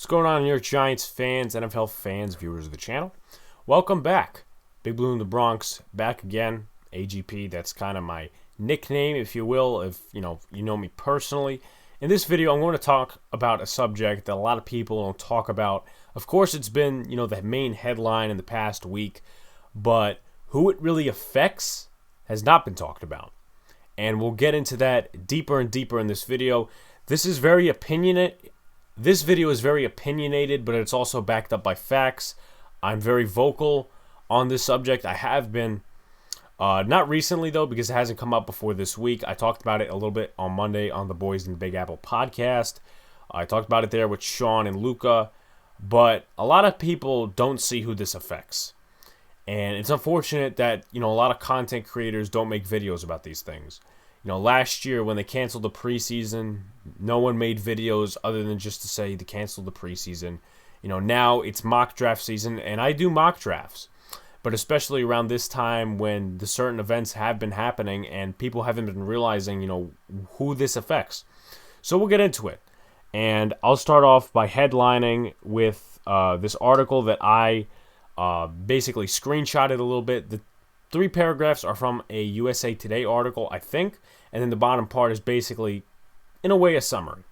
What's going on, New York Giants fans, NFL fans, viewers of the channel? Welcome back. Big Blue in the Bronx, back again. AGP, that's kind of my nickname, if you will, if you know me personally. In this video, I'm going to talk about a subject that a lot of people don't talk about. Of course, it's been, the main headline in the past week, but who it really affects has not been talked about. And we'll get into that deeper and deeper in this video. This video is very opinionated, but it's also backed up by facts. I'm very vocal on this subject. I have been, not recently though, because it hasn't come up before this week. I talked about it a little bit on Monday on the Boys in the Big Apple podcast. I talked about it there with Sean and Luca, but a lot of people don't see who this affects. And it's unfortunate that, a lot of content creators don't make videos about these things. Last year when they canceled the preseason, no one made videos other than just to say they canceled the preseason. Now it's mock draft season, and I do mock drafts. But especially around this time when the certain events have been happening and people haven't been realizing, who this affects. So we'll get into it. And I'll start off by headlining with this article that I basically screenshotted a little bit. The 3 paragraphs are from a USA Today article, I think, and then the bottom part is basically, in a way, a summary.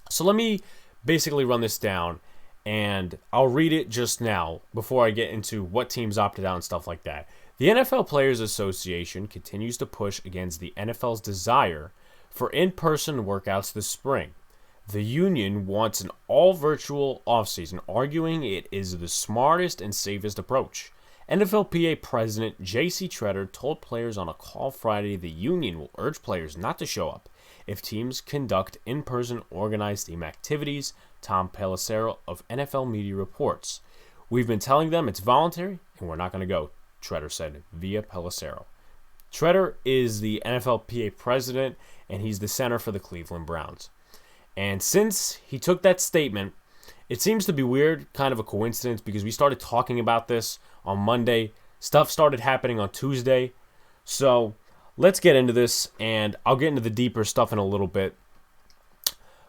So let me basically run this down, and I'll read it just now before I get into what teams opted out and stuff like that. The NFL Players Association continues to push against the NFL's desire for in-person workouts this spring. The union wants an all-virtual offseason, arguing it is the smartest and safest approach. NFLPA President J.C. Tretter told players on a call Friday the union will urge players not to show up if teams conduct in-person organized team activities, Tom Pelissero of NFL Media reports. We've been telling them it's voluntary and we're not going to go, Tretter said via Pelissero. Tretter is the NFLPA president and he's the center for the Cleveland Browns. And since he took that statement, it seems to be weird, kind of a coincidence, because we started talking about this on Monday. Stuff started happening on Tuesday. So let's get into this, and I'll get into the deeper stuff in a little bit.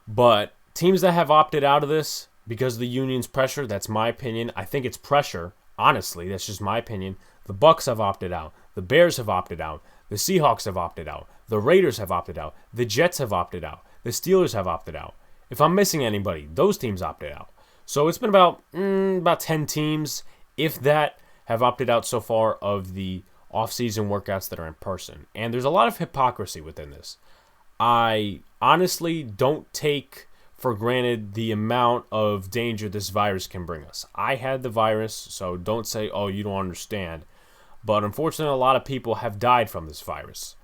But teams that have opted out of this because of the union's pressure, that's my opinion. I think it's pressure. Honestly, that's just my opinion. The Bucks have opted out. The Bears have opted out. The Seahawks have opted out. The Raiders have opted out. The Jets have opted out. The Steelers have opted out. If I'm missing anybody, those teams opted out. So it's been about 10 teams, if that, have opted out so far of the off-season workouts that are in person. And there's a lot of hypocrisy within this. I honestly don't take for granted the amount of danger this virus can bring us. I had the virus, so don't say, oh, you don't understand. But unfortunately, a lot of people have died from this virus.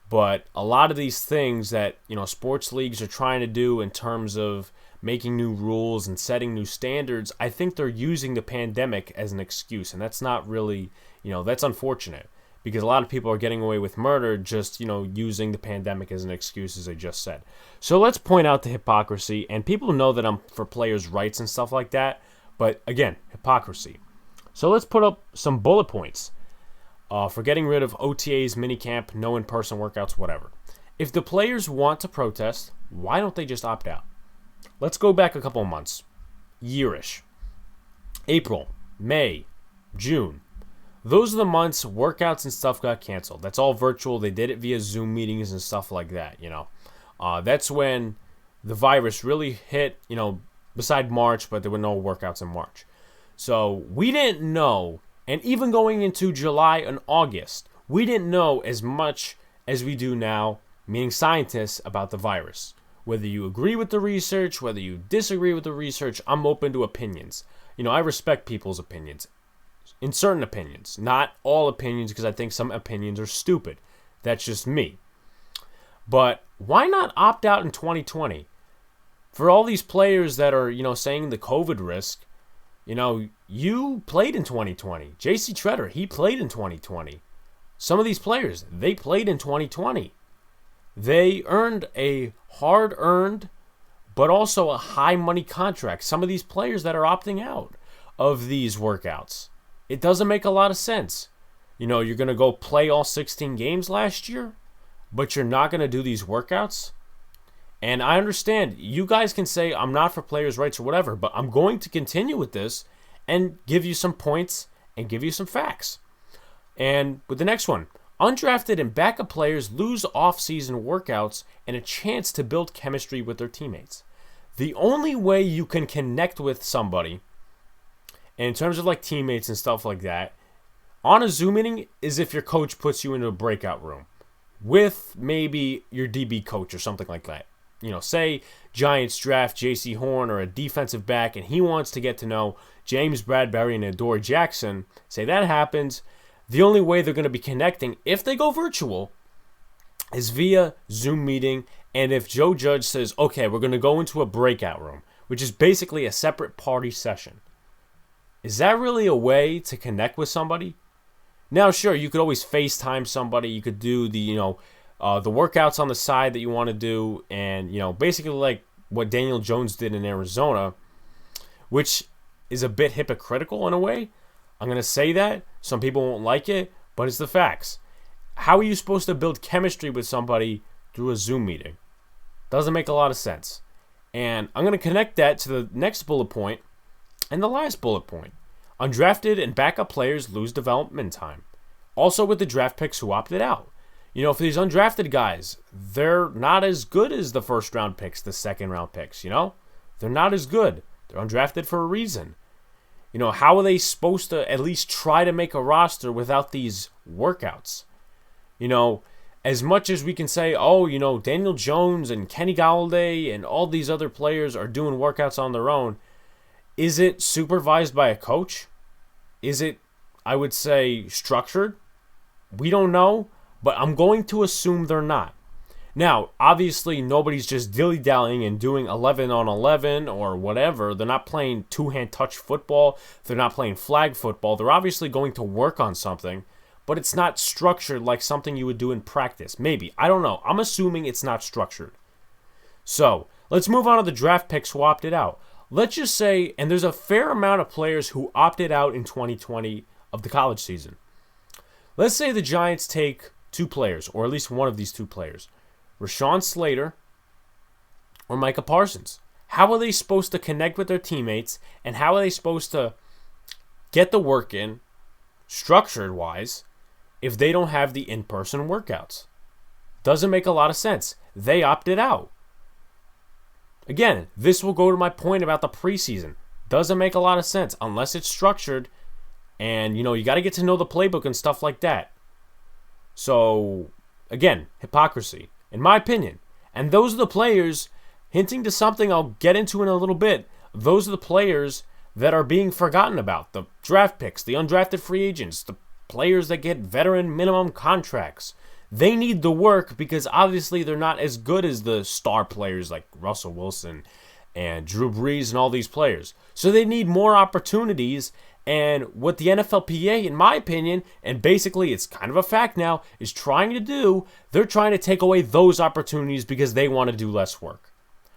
But a lot of these things that, sports leagues are trying to do in terms of making new rules and setting new standards, I think they're using the pandemic as an excuse. And that's not really, that's unfortunate. Because a lot of people are getting away with murder just, using the pandemic as an excuse, as I just said. So let's point out the hypocrisy. And people know that I'm for players' rights and stuff like that. But again, hypocrisy. So let's put up some bullet points. For getting rid of OTAs, minicamp, no in-person workouts, whatever. If the players want to protest, why don't they just opt out? Let's go back a couple of months. Yearish. April, May, June. Those are the months workouts and stuff got canceled. That's all virtual. They did it via Zoom meetings and stuff like that, That's when the virus really hit, beside March, but there were no workouts in March. So we didn't know. And even going into July and August, we didn't know as much as we do now, meaning scientists, about the virus. Whether you agree with the research, whether you disagree with the research, I'm open to opinions. I respect people's opinions. In certain opinions. Not all opinions, because I think some opinions are stupid. That's just me. But why not opt out in 2020? For all these players that are, saying the COVID risk, you played in 2020. J.C. Tretter, he played in 2020. Some of these players, they played in 2020. They earned a hard-earned, but also a high-money contract. Some of these players that are opting out of these workouts. It doesn't make a lot of sense. You're going to go play all 16 games last year, but you're not going to do these workouts? And I understand you guys can say I'm not for players' rights or whatever, but I'm going to continue with this and give you some points and give you some facts. And with the next one, undrafted and backup players lose off-season workouts and a chance to build chemistry with their teammates. The only way you can connect with somebody, and in terms of like teammates and stuff like that, on a Zoom meeting is if your coach puts you into a breakout room with maybe your DB coach or something like that. Say Giants draft J.C. Horn or a defensive back, and he wants to get to know James Bradbury and Adoree Jackson. Say that happens. The only way they're going to be connecting, if they go virtual, is via Zoom meeting. And if Joe Judge says, okay, we're going to go into a breakout room, which is basically a separate party session. Is that really a way to connect with somebody? Now, sure, you could always FaceTime somebody. You could do the workouts on the side that you want to do, and basically like what Daniel Jones did in Arizona, which is a bit hypocritical in a way. I'm going to say that. Some people won't like it, but it's the facts. How are you supposed to build chemistry with somebody through a Zoom meeting? Doesn't make a lot of sense. And I'm going to connect that to the next bullet point and the last bullet point. Undrafted and backup players lose development time. Also with the draft picks who opted out. For these undrafted guys, they're not as good as the first round picks, the second round picks, They're not as good. They're undrafted for a reason. How are they supposed to at least try to make a roster without these workouts? As much as we can say, Daniel Jones and Kenny Golladay and all these other players are doing workouts on their own, is it supervised by a coach? Is it, I would say, structured? We don't know, but I'm going to assume they're not. Now, obviously, nobody's just dilly-dallying and doing 11 on 11 or whatever. They're not playing two-hand touch football. They're not playing flag football. They're obviously going to work on something, but it's not structured like something you would do in practice. Maybe. I don't know. I'm assuming it's not structured. So, let's move on to the draft picks who opted out. Let's just say, and there's a fair amount of players who opted out in 2020 of the college season. Let's say the Giants take two players, or at least one of these two players. Rashawn Slater or Micah Parsons. How are they supposed to connect with their teammates, and how are they supposed to get the work in, structured-wise, if they don't have the in-person workouts? Doesn't make a lot of sense. They opted out. Again, this will go to my point about the preseason. Doesn't make a lot of sense unless it's structured, and, you got to get to know the playbook and stuff like that. So, again, hypocrisy. In my opinion. And those are the players, hinting to something I'll get into in a little bit, those are the players that are being forgotten about. The draft picks, the undrafted free agents, the players that get veteran minimum contracts. They need the work because obviously they're not as good as the star players like Russell Wilson and Drew Brees and all these players. So they need more opportunities. And what the NFLPA, in my opinion, and basically it's kind of a fact now, is trying to do, they're trying to take away those opportunities because they want to do less work.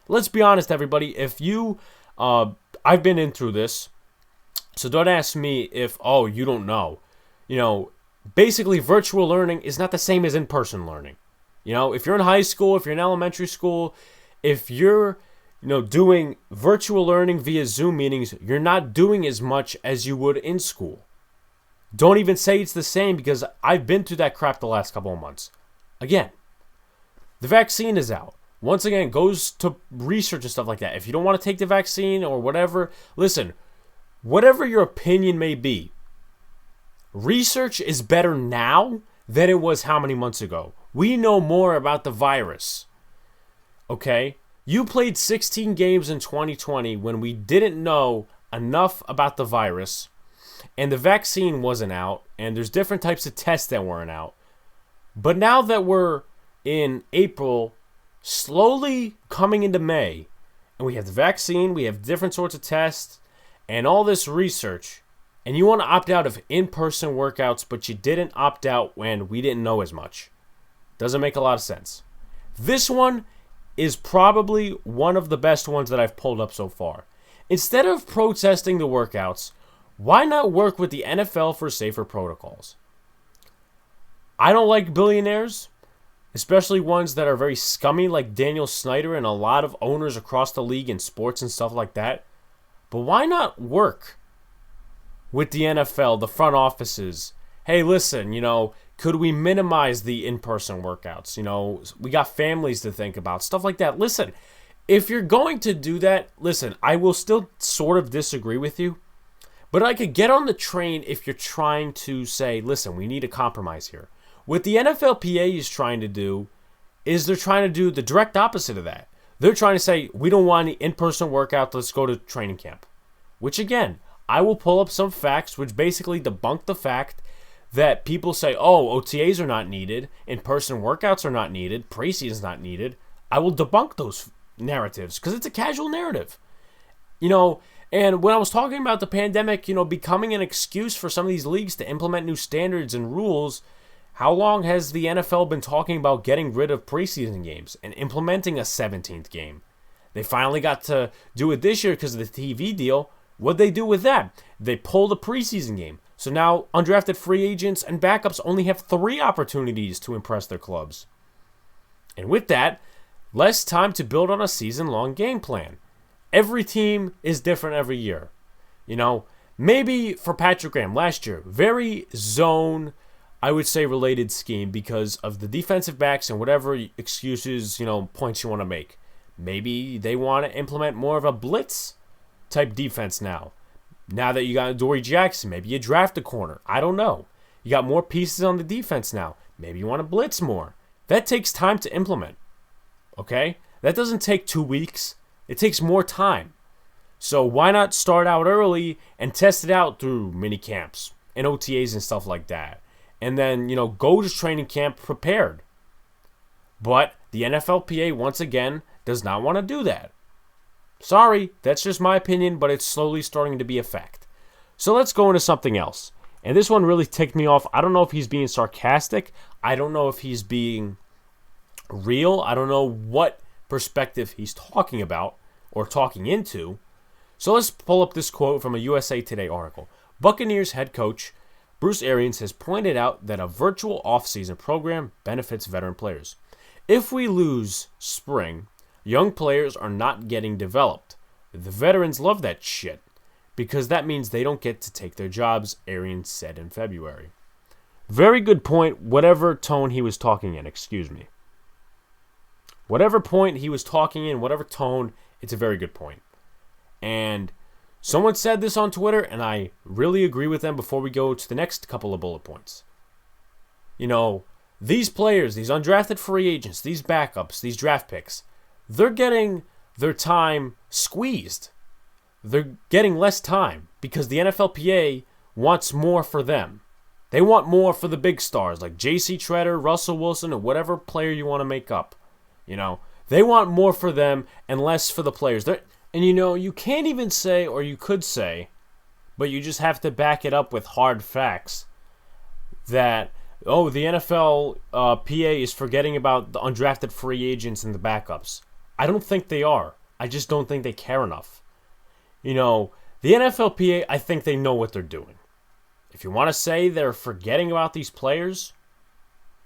Let's be honest, everybody. If you, I've been in through this, so don't ask me if, you don't know. Basically virtual learning is not the same as in-person learning. If you're in high school, if you're in elementary school, if you're doing virtual learning via Zoom meetings, you're not doing as much as you would in school. Don't even say it's the same because I've been through that crap the last couple of months. Again, the vaccine is out. Once again, goes to research and stuff like that. If you don't want to take the vaccine or whatever, listen, whatever your opinion may be, research is better now than it was how many months ago. We know more about the virus. Okay? You played 16 games in 2020 when we didn't know enough about the virus, and the vaccine wasn't out, and there's different types of tests that weren't out. But now that we're in April, slowly coming into May, and we have the vaccine, we have different sorts of tests, and all this research, and you want to opt out of in-person workouts, but you didn't opt out when we didn't know as much. Doesn't make a lot of sense. This one is probably one of the best ones that I've pulled up so far. Instead of protesting the workouts, why not work with the NFL for safer protocols? I don't like billionaires. especially ones that are very scummy like Daniel Snyder and a lot of owners across the league in sports and stuff like that. But why not work with the NFL, the front offices? Hey, listen, could we minimize the in-person workouts? We got families to think about, stuff like that. Listen, if you're going to do that, listen, I will still sort of disagree with you, but I could get on the train if you're trying to say, listen, we need a compromise here. What the NFLPA is trying to do is they're trying to do the direct opposite of that. They're trying to say, we don't want any in-person workout, let's go to training camp. Which again, I will pull up some facts which basically debunk the fact that people say, oh, OTAs are not needed, in-person workouts are not needed, preseason is not needed. I will debunk those narratives because it's a casual narrative. And when I was talking about the pandemic, becoming an excuse for some of these leagues to implement new standards and rules, how long has the NFL been talking about getting rid of preseason games and implementing a 17th game? They finally got to do it this year because of the TV deal. What'd they do with that? They pulled a preseason game. So now undrafted free agents and backups only have 3 opportunities to impress their clubs. And with that, less time to build on a season-long game plan. Every team is different every year. Maybe for Patrick Graham last year, very zone, I would say, related scheme because of the defensive backs and whatever excuses, points you want to make. Maybe they want to implement more of a blitz type defense now. Now that you got Dory Jackson, maybe you draft a corner. I don't know. You got more pieces on the defense now. Maybe you want to blitz more. That takes time to implement. Okay? That doesn't take 2 weeks. It takes more time. So why not start out early and test it out through mini camps and OTAs and stuff like that? And then, go to training camp prepared. But the NFLPA, once again, does not want to do that. Sorry, that's just my opinion, but it's slowly starting to be a fact. So let's go into something else. And this one really ticked me off. I don't know if he's being sarcastic. I don't know if he's being real. I don't know what perspective he's talking about or talking into. So let's pull up this quote from a USA Today article. Buccaneers head coach Bruce Arians has pointed out that a virtual offseason program benefits veteran players. If we lose spring, young players are not getting developed. The veterans love that shit because that means they don't get to take their jobs, Arians said in February. Very good point, whatever tone he was talking in, excuse me. Whatever point he was talking in, whatever tone, it's a very good point. And someone said this on Twitter, and I really agree with them before we go to the next couple of bullet points. These players, these undrafted free agents, these backups, these draft picks, they're getting their time squeezed. They're getting less time because the NFLPA wants more for them. They want more for the big stars like J.C. Treader, Russell Wilson, or whatever player you want to make up. They want more for them and less for the players. You can't even say, or you could say, but you just have to back it up with hard facts, that, the NFLPA is forgetting about the undrafted free agents and the backups. I don't think they are. I just don't think they care enough. The NFLPA, I think they know what they're doing. If you want to say they're forgetting about these players,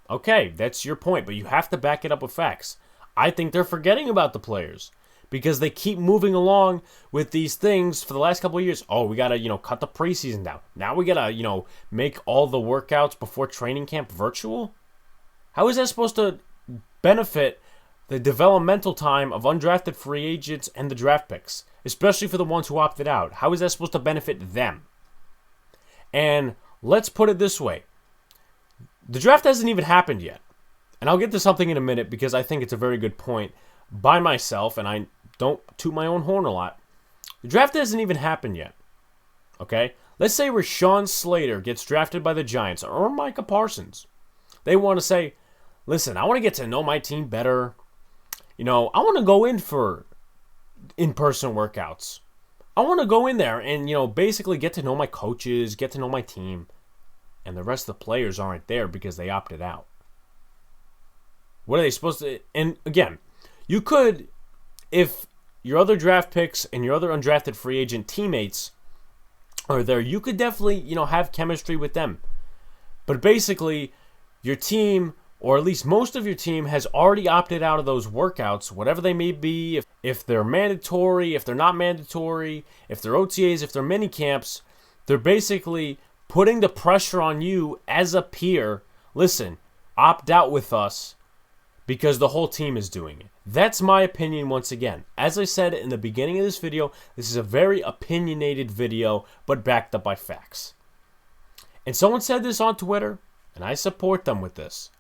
okay, that's your point, but you have to back it up with facts. I think they're forgetting about the players because they keep moving along with these things for the last couple of years. Oh, we got to, cut the preseason down. Now we got to, make all the workouts before training camp virtual? How is that supposed to benefit the developmental time of undrafted free agents and the draft picks, especially for the ones who opted out? How is that supposed to benefit them? And let's put it this way. The draft hasn't even happened yet. And I'll get to something in a minute because I think it's a very good point by myself, and I don't toot my own horn a lot. The draft hasn't even happened yet. Okay? Let's say Rashawn Slater gets drafted by the Giants or Micah Parsons. They want to say, listen, I want to get to know my team better. I want to go in for in-person workouts. I want to go in there and, basically get to know my coaches, get to know my team. And the rest of the players aren't there because they opted out. What are they supposed to... And again, you could, if your other draft picks and your other undrafted free agent teammates are there, you could definitely, have chemistry with them. But basically, your team or at least most of your team has already opted out of those workouts, whatever they may be, if they're mandatory, if they're not mandatory, if they're OTAs, if they're mini camps, they're basically putting the pressure on you as a peer. Listen, opt out with us because the whole team is doing it. That's my opinion once again. As I said in the beginning of this video, this is a very opinionated video, but backed up by facts. And someone said this on Twitter, and I support them with this.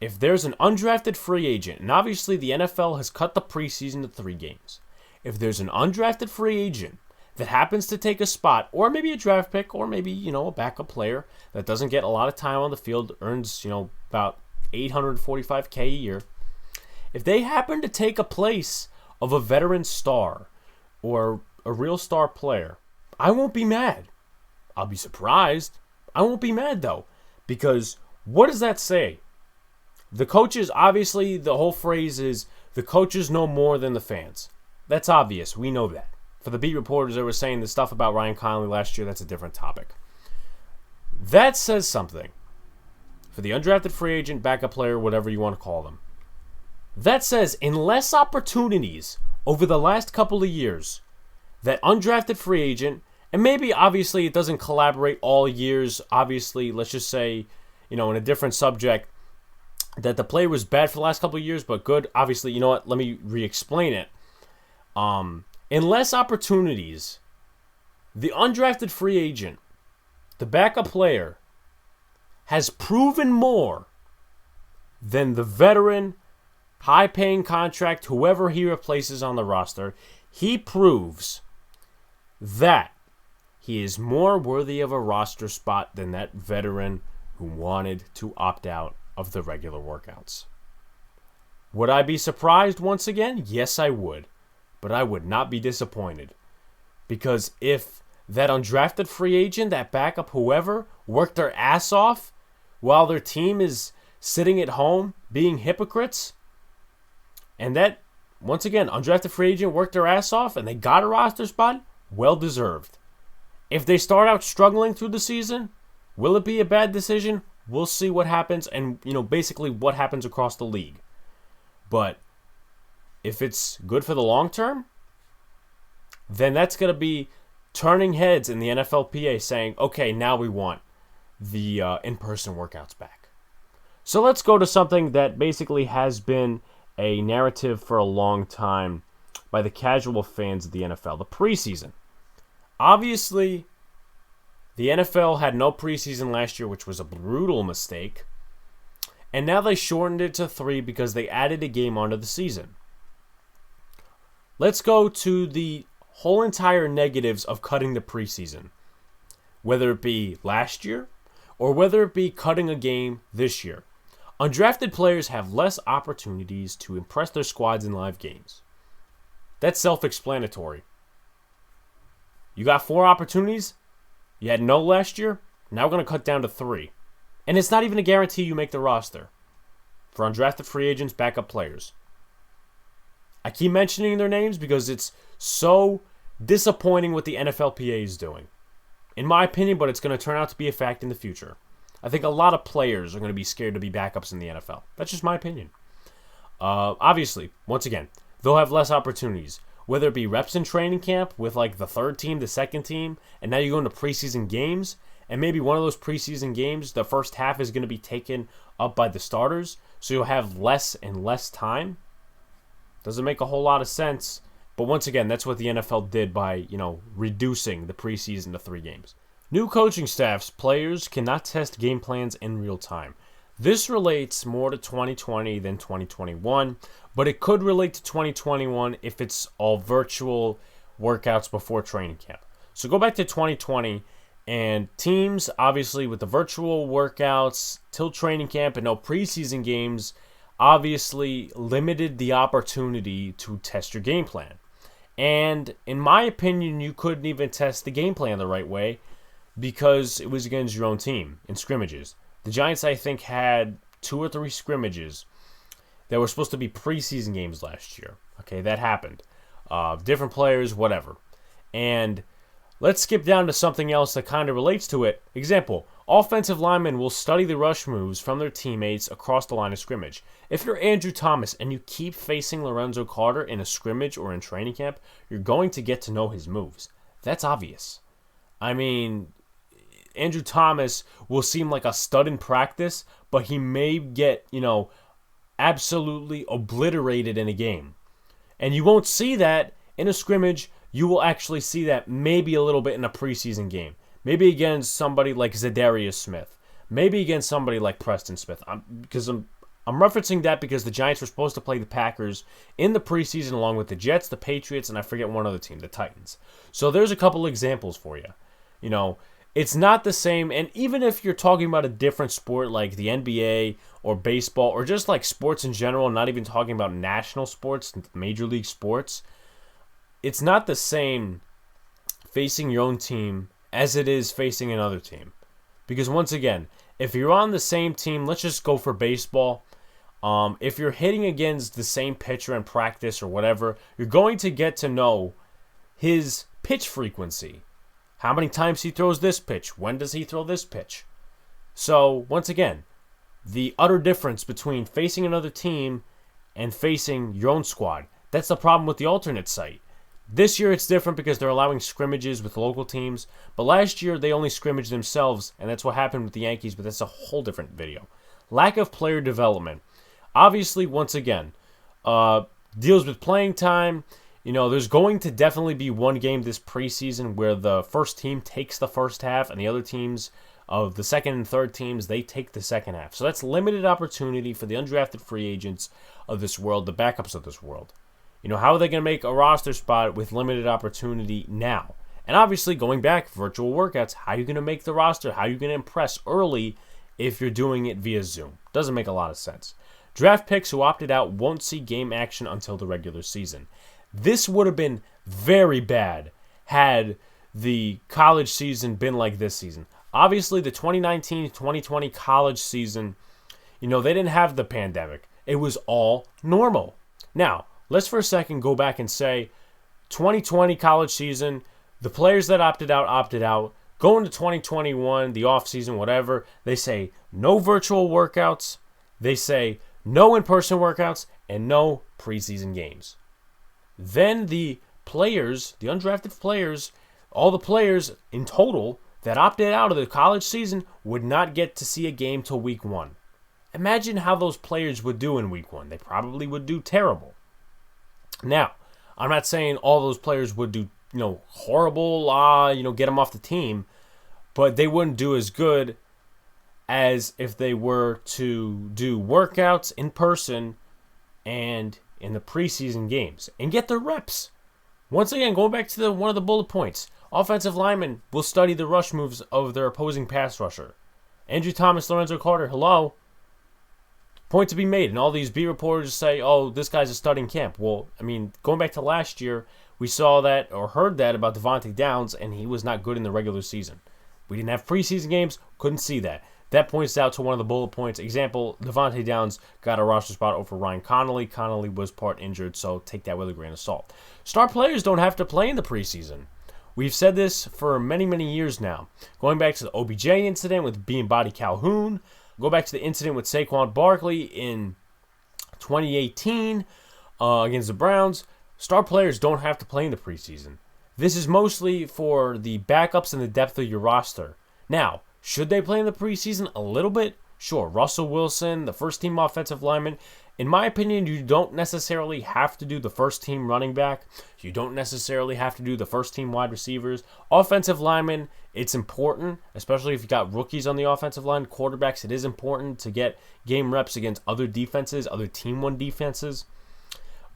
If there's an undrafted free agent, and obviously the NFL has cut the preseason to 3 games. If there's an undrafted free agent that happens to take a spot, or maybe a draft pick, or maybe, a backup player that doesn't get a lot of time on the field, earns, about $845K a year. If they happen to take a place of a veteran star or a real star player, I won't be mad. I'll be surprised. I won't be mad, though, because what does that say? The coaches, obviously, the whole phrase is, the coaches know more than the fans. That's obvious. We know that. For the beat reporters that were saying the stuff about Ryan Connolly last year, that's a different topic. That says something. For the undrafted free agent, backup player, whatever you want to call them. That says, in less opportunities over the last couple of years, that undrafted free agent, and maybe obviously it doesn't collaborate all years, obviously, let's just say, in a different subject, that the player was bad for the last couple of years, but good. Obviously, you know what? Let me re-explain it. In less opportunities, the undrafted free agent, the backup player, has proven more than the veteran, high-paying contract, whoever he replaces on the roster. He proves that he is more worthy of a roster spot than that veteran who wanted to opt out of the regular workouts. Would I be surprised once again? Yes, I would. But I would not be disappointed. Because if that undrafted free agent, that backup, whoever, worked their ass off while their team is sitting at home being hypocrites, and that, once again, undrafted free agent worked their ass off and they got a roster spot, well deserved. If they start out struggling through the season, will it be a bad decision? We'll see what happens and, basically what happens across the league. But if it's good for the long term, then that's going to be turning heads in the NFLPA saying, okay, now we want the in-person workouts back. So let's go to something that basically has been a narrative for a long time by the casual fans of the NFL, the preseason. Obviously, the NFL had no preseason last year, which was a brutal mistake. And now they shortened it to 3 because they added a game onto the season. Let's go to the whole entire negatives of cutting the preseason. Whether it be last year or whether it be cutting a game this year. Undrafted players have less opportunities to impress their squads in live games. That's self-explanatory. You got 4 opportunities. You had no last year. Now we're going to cut down to 3. And it's not even a guarantee you make the roster. For undrafted free agents, backup players. I keep mentioning their names because it's so disappointing what the NFLPA is doing. In my opinion, but it's going to turn out to be a fact in the future. I think a lot of players are going to be scared to be backups in the NFL. That's just my opinion. Obviously, once again, they'll have less opportunities. Whether it be reps in training camp with like the third team, the second team, and now you go into preseason games, and maybe one of those preseason games, the first half is going to be taken up by the starters, so you'll have less and less time. Doesn't make a whole lot of sense. But once again, that's what the NFL did by, reducing the preseason to 3 games. New coaching staffs, players cannot test game plans in real time. This relates more to 2020 than 2021, but it could relate to 2021 if it's all virtual workouts before training camp. So go back to 2020, and teams, obviously, with the virtual workouts till training camp and no preseason games, obviously limited the opportunity to test your game plan. And in my opinion, you couldn't even test the game plan the right way because it was against your own team in scrimmages. The Giants, I think, had 2 or 3 scrimmages that were supposed to be preseason games last year. Okay, that happened. Different players, whatever. And Let's skip down to something else that kind of relates to it. Example, offensive linemen will study the rush moves from their teammates across the line of scrimmage. If you're Andrew Thomas and you keep facing Lorenzo Carter in a scrimmage or in training camp, you're going to get to know his moves. That's obvious. I mean, Andrew Thomas will seem like a stud in practice, but he may get, absolutely obliterated in a game. And you won't see that in a scrimmage. You will actually see that maybe a little bit in a preseason game. Maybe against somebody like Zadarius Smith. Maybe against somebody like Preston Smith. I'm referencing that because the Giants were supposed to play the Packers in the preseason along with the Jets, the Patriots, and I forget one other team, the Titans. So there's a couple examples for you. It's not the same, and even if you're talking about a different sport like the NBA or baseball or just like sports in general, not even talking about national sports, major league sports, it's not the same facing your own team as it is facing another team. Because once again, if you're on the same team, let's just go for baseball. If you're hitting against the same pitcher in practice or whatever, you're going to get to know his pitch frequency. How many times he throws this pitch? When does he throw this pitch? So, once again, the utter difference between facing another team and facing your own squad. That's the problem with the alternate site. This year it's different because they're allowing scrimmages with local teams, but last year they only scrimmaged themselves, and that's what happened with the Yankees, but that's a whole different video. Lack of player development. Obviously, once again, deals with playing time. There's going to definitely be one game this preseason where the first team takes the first half and the other teams of the second and third teams, they take the second half. So that's limited opportunity for the undrafted free agents of this world, the backups of this world. How are they going to make a roster spot with limited opportunity now? And obviously, going back, virtual workouts, how are you going to make the roster? How are you going to impress early if you're doing it via Zoom? Doesn't make a lot of sense. Draft picks who opted out won't see game action until the regular season. This would have been very bad had the college season been like this season. Obviously, the 2019-2020 college season, they didn't have the pandemic. It was all normal. Now, let's for a second go back and say 2020 college season, the players that opted out. Go into 2021, the offseason, whatever, they say no virtual workouts. They say no in-person workouts and no preseason games. Then the players, the undrafted players, all the players in total that opted out of the college season would not get to see a game till week 1. Imagine how those players would do in week 1. They probably would do terrible. Now, I'm not saying all those players would do, horrible, get them off the team, but they wouldn't do as good as if they were to do workouts in person and in the preseason games and get their reps. Once again, going back to one of the bullet points, offensive linemen will study the rush moves of their opposing pass rusher. Andrew Thomas, Lorenzo Carter, hello. Point to be made, and all these beat reporters say, oh, this guy's a stud in camp. Well, going back to last year, we saw that or heard that about Devontae Downs, and he was not good in the regular season. We didn't have preseason games, couldn't see that. That points out to one of the bullet points. Example, Devontae Downs got a roster spot over Ryan Connolly. Connolly was part injured, so take that with a grain of salt. Star players don't have to play in the preseason. We've said this for many, many years now. Going back to the OBJ incident with Body Calhoun, go back to the incident with Saquon Barkley in 2018 against the Browns. Star players don't have to play in the preseason. This is mostly for the backups and the depth of your roster. Now, should they play in the preseason a little bit? Sure. Russell Wilson, the first team offensive lineman. In my opinion, you don't necessarily have to do the first team running back. You don't necessarily have to do the first team wide receivers. Offensive linemen, it's important, especially if you got rookies on the offensive line. Quarterbacks, it is important to get game reps against other defenses, other team one defenses.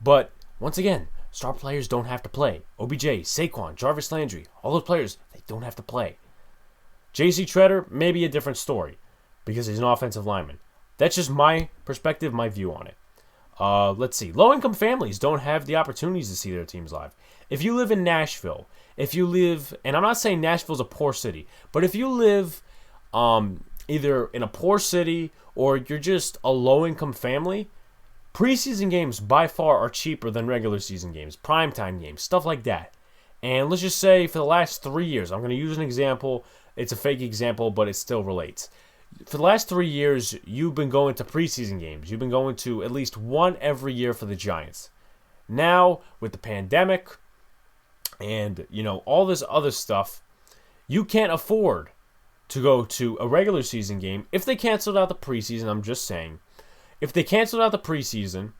But once again, star players don't have to play. OBJ, Saquon, Jarvis Landry, all those players, they don't have to play. J.C. Treader, maybe a different story because he's an offensive lineman. That's just my perspective, my view on it. Let's see. Low-income families don't have the opportunities to see their teams live. If you live in Nashville, and I'm not saying Nashville's a poor city, but if you live either in a poor city or you're just a low-income family, preseason games by far are cheaper than regular season games, primetime games, stuff like that. And let's just say for the last 3 years, I'm going to use an example. It's a fake example, but it still relates. For the last 3 years, you've been going to preseason games. You've been going to at least one every year for the Giants. Now, with the pandemic and, all this other stuff, you can't afford to go to a regular season game. If they canceled out the preseason, I'm just saying, if they canceled out the preseason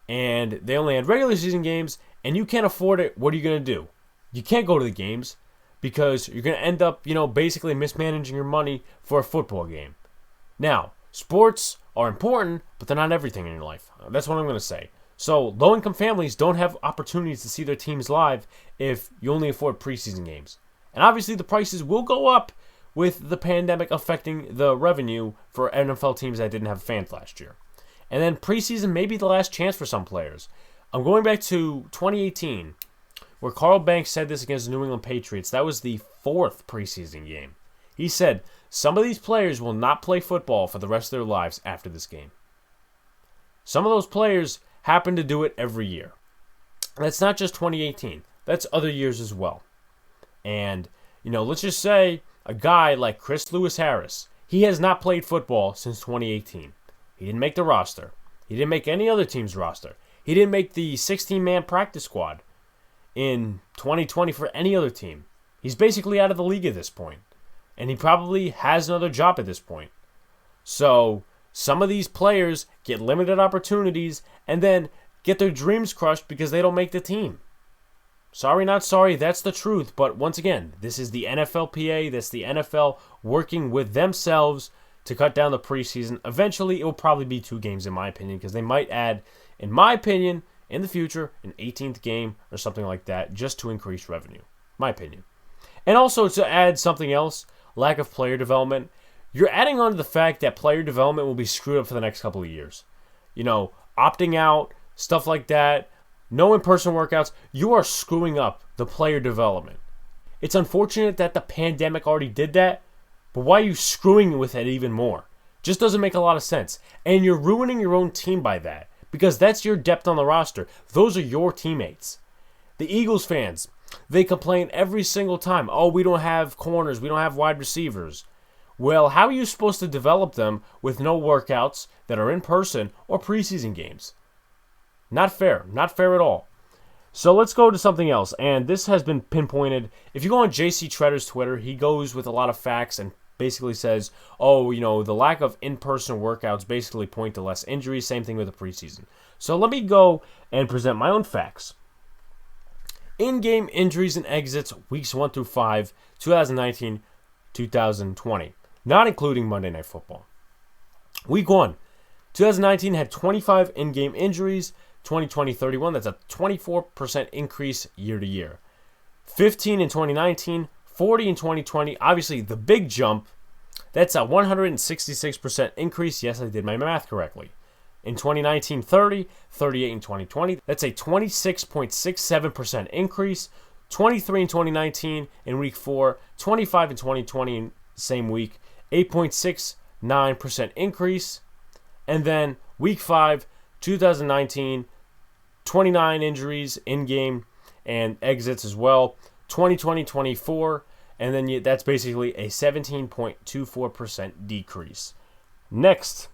and they only had regular season games and you can't afford it, what are you going to do? You can't go to the games because you're going to end up, basically mismanaging your money for a football game. Now, sports are important, but they're not everything in your life. That's what I'm going to say. So, low-income families don't have opportunities to see their teams live if you only afford preseason games. And obviously, the prices will go up with the pandemic affecting the revenue for NFL teams that didn't have fans last year. And then preseason may be the last chance for some players. I'm going back to 2018, where Carl Banks said this against the New England Patriots. That was the 4th preseason game. He said, some of these players will not play football for the rest of their lives after this game. Some of those players happen to do it every year. And that's not just 2018. That's other years as well. And, let's just say a guy like Chris Lewis Harris, he has not played football since 2018. He didn't make the roster. He didn't make any other team's roster. He didn't make the 16-man practice squad in 2020 for any other team. He's basically out of the league at this point. And he probably has another job at this point. So, some of these players get limited opportunities and then get their dreams crushed because they don't make the team. Sorry, not sorry, that's the truth. But once again, this is the NFLPA, that's the NFL working with themselves to cut down the preseason. Eventually, it will probably be 2 games in my opinion, because they might add, in my opinion, in the future, an 18th game or something like that, just to increase revenue. My opinion. And also to add something else, lack of player development. You're adding on to the fact that player development will be screwed up for the next couple of years. Opting out, stuff like that, no in-person workouts. You are screwing up the player development. It's unfortunate that the pandemic already did that, but why are you screwing with it even more? Just doesn't make a lot of sense. And you're ruining your own team by that, because that's your depth on the roster. Those are your teammates. The Eagles fans, they complain every single time, oh, we don't have corners, we don't have wide receivers. Well, how are you supposed to develop them with no workouts that are in person or preseason games? Not fair. Not fair at all. So let's go to something else. And this has been pinpointed. If you go on JC Tretter's Twitter, he goes with a lot of facts and basically says, the lack of in-person workouts basically point to less injuries. Same thing with the preseason. So let me go and present my own facts. In-game injuries and exits, weeks 1 through 5, 2019, 2020. Not including Monday Night Football. Week 1, 2019 had 25 in-game injuries. 2020, 31. That's a 24% increase year to year. 15 in 2019, 40 in 2020. Obviously, the big jump, that's a 166% increase. Yes, I did my math correctly. In 2019, 30, 38 in 2020. That's a 26.67% increase. 23 in 2019 in week 4, 25 in 2020 in the same week, 8.69% increase. And then week 5, 2019, 29 injuries in-game and exits as well. 2020, 24, and then that's basically a 17.24% decrease. Next,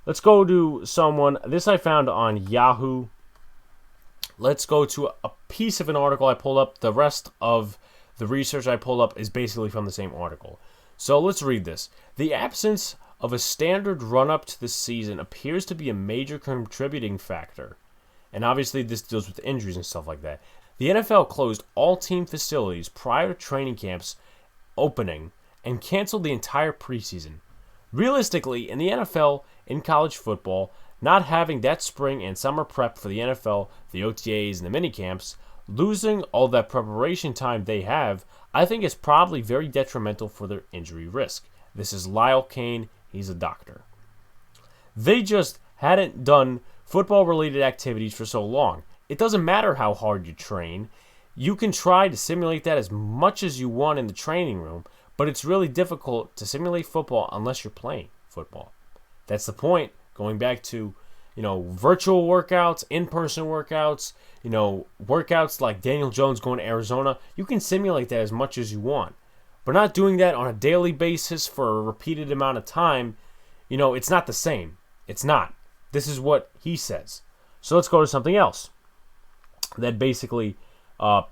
let's go to someone. This I found on Yahoo. Let's go to a piece of an article I pulled up. The rest of the research I pulled up is basically from the same article. So let's read this. The absence of a standard run-up to the season appears to be a major contributing factor. And obviously this deals with injuries and stuff like that. The NFL closed all team facilities prior to training camps opening and canceled the entire preseason. Realistically, in the NFL, in college football, not having that spring and summer prep for the NFL, the OTAs, and the minicamps, losing all that preparation time they have, I think is probably very detrimental for their injury risk. This is Lyle Kane. He's a doctor. They just hadn't done football-related activities for so long. It doesn't matter how hard you train. You can try to simulate that as much as you want in the training room, but it's really difficult to simulate football unless you're playing football. That's the point. Going back to, virtual workouts, in-person workouts, workouts like Daniel Jones going to Arizona. You can simulate that as much as you want. But not doing that on a daily basis for a repeated amount of time, it's not the same. It's not. This is what he says. So let's go to something else that basically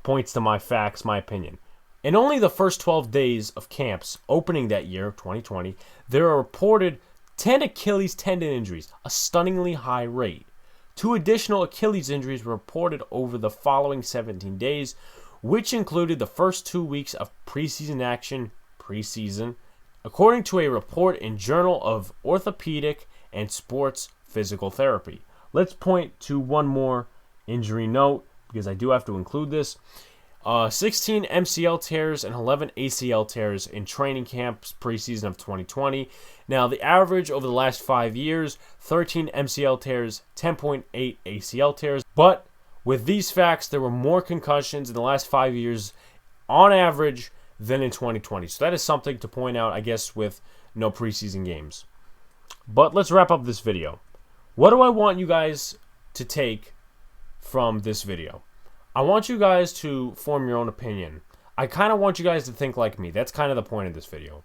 points to my facts, my opinion. In only the first 12 days of camps opening that year, 2020, there are reported 10 Achilles tendon injuries, a stunningly high rate. 2 additional Achilles injuries were reported over the following 17 days, which included the first 2 weeks of preseason action, according to a report in Journal of Orthopedic and Sports Physical Therapy. Let's point to one more injury note, because I do have to include this. 16 MCL tears and 11 ACL tears in training camps preseason of 2020. Now, the average over the last 5 years, 13 MCL tears, 10.8 ACL tears. But with these facts, there were more concussions in the last 5 years on average than in 2020. So that is something to point out, I guess, with no preseason games. But let's wrap up this video. What do I want you guys to take from this video? I want you guys to form your own opinion. I kind of want you guys to think like me. That's kind of the point of this video.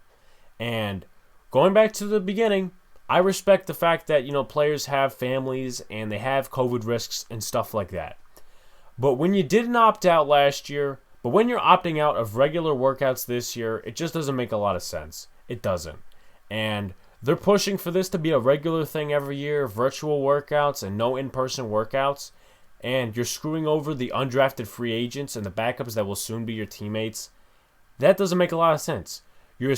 And going back to the beginning, I respect the fact that, players have families and they have COVID risks and stuff like that. But when you didn't opt out last year, but when you're opting out of regular workouts this year, it just doesn't make a lot of sense. It doesn't. And they're pushing for this to be a regular thing every year, virtual workouts and no in-person workouts. And you're screwing over the undrafted free agents and the backups that will soon be your teammates. That doesn't make a lot of sense. You're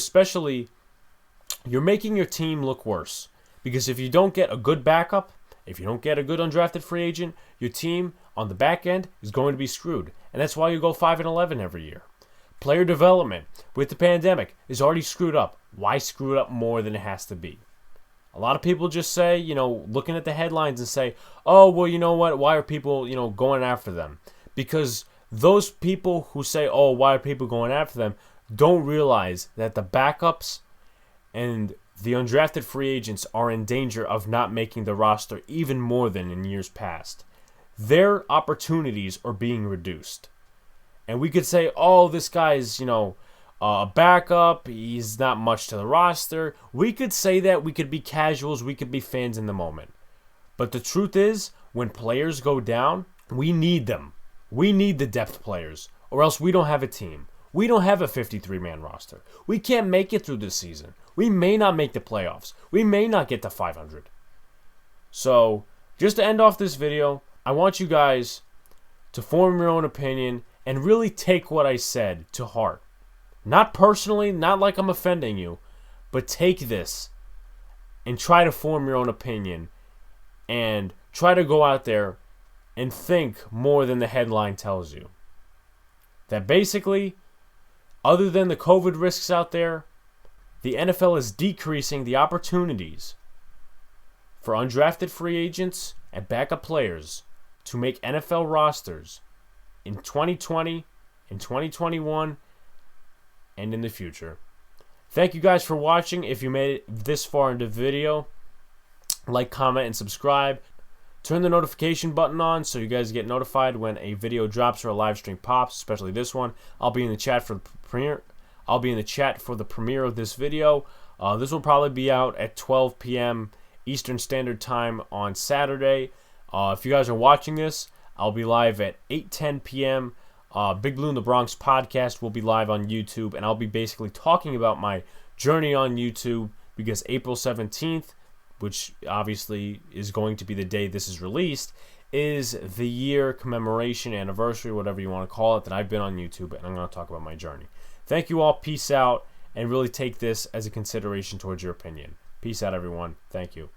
making your team look worse. Because if you don't get a good backup, if you don't get a good undrafted free agent, your team on the back end is going to be screwed. And that's why you go 5-11 every year. Player development with the pandemic is already screwed up. Why screw it up more than it has to be? A lot of people just say, looking at the headlines and say, oh, well, you know what? Why are people, going after them? Because those people who say, oh, why are people going after them, don't realize that the backups and the undrafted free agents are in danger of not making the roster even more than in years past. Their opportunities are being reduced. And we could say, oh, this guy's, a backup, he's not much to the roster. We could say that, we could be casuals, we could be fans in the moment. But the truth is, when players go down, we need them. We need the depth players, or else we don't have a team. We don't have a 53-man roster. We can't make it through this season. We may not make the playoffs. We may not get to 500. So, just to end off this video, I want you guys to form your own opinion and really take what I said to heart. Not personally, not like I'm offending you, but take this and try to form your own opinion and try to go out there and think more than the headline tells you. That basically, other than the COVID risks out there, the NFL is decreasing the opportunities for undrafted free agents and backup players to make NFL rosters in 2020, in 2021, and in the future. Thank you guys for watching. If you made it this far into the video, like, comment, and subscribe. Turn the notification button on so you guys get notified when a video drops or a live stream pops, especially this one. I'll be in the chat for the premiere. Of this video. This will probably be out at 12 p.m. Eastern Standard Time on Saturday. If you guys are watching this, I'll be live at 8:10 p.m. Big Blue in the Bronx podcast will be live on YouTube, and I'll be basically talking about my journey on YouTube because April 17th, which obviously is going to be the day this is released, is the year commemoration, anniversary, whatever you want to call it, that I've been on YouTube, and I'm going to talk about my journey. Thank you all. Peace out, and really take this as a consideration towards your opinion. Peace out, everyone. Thank you.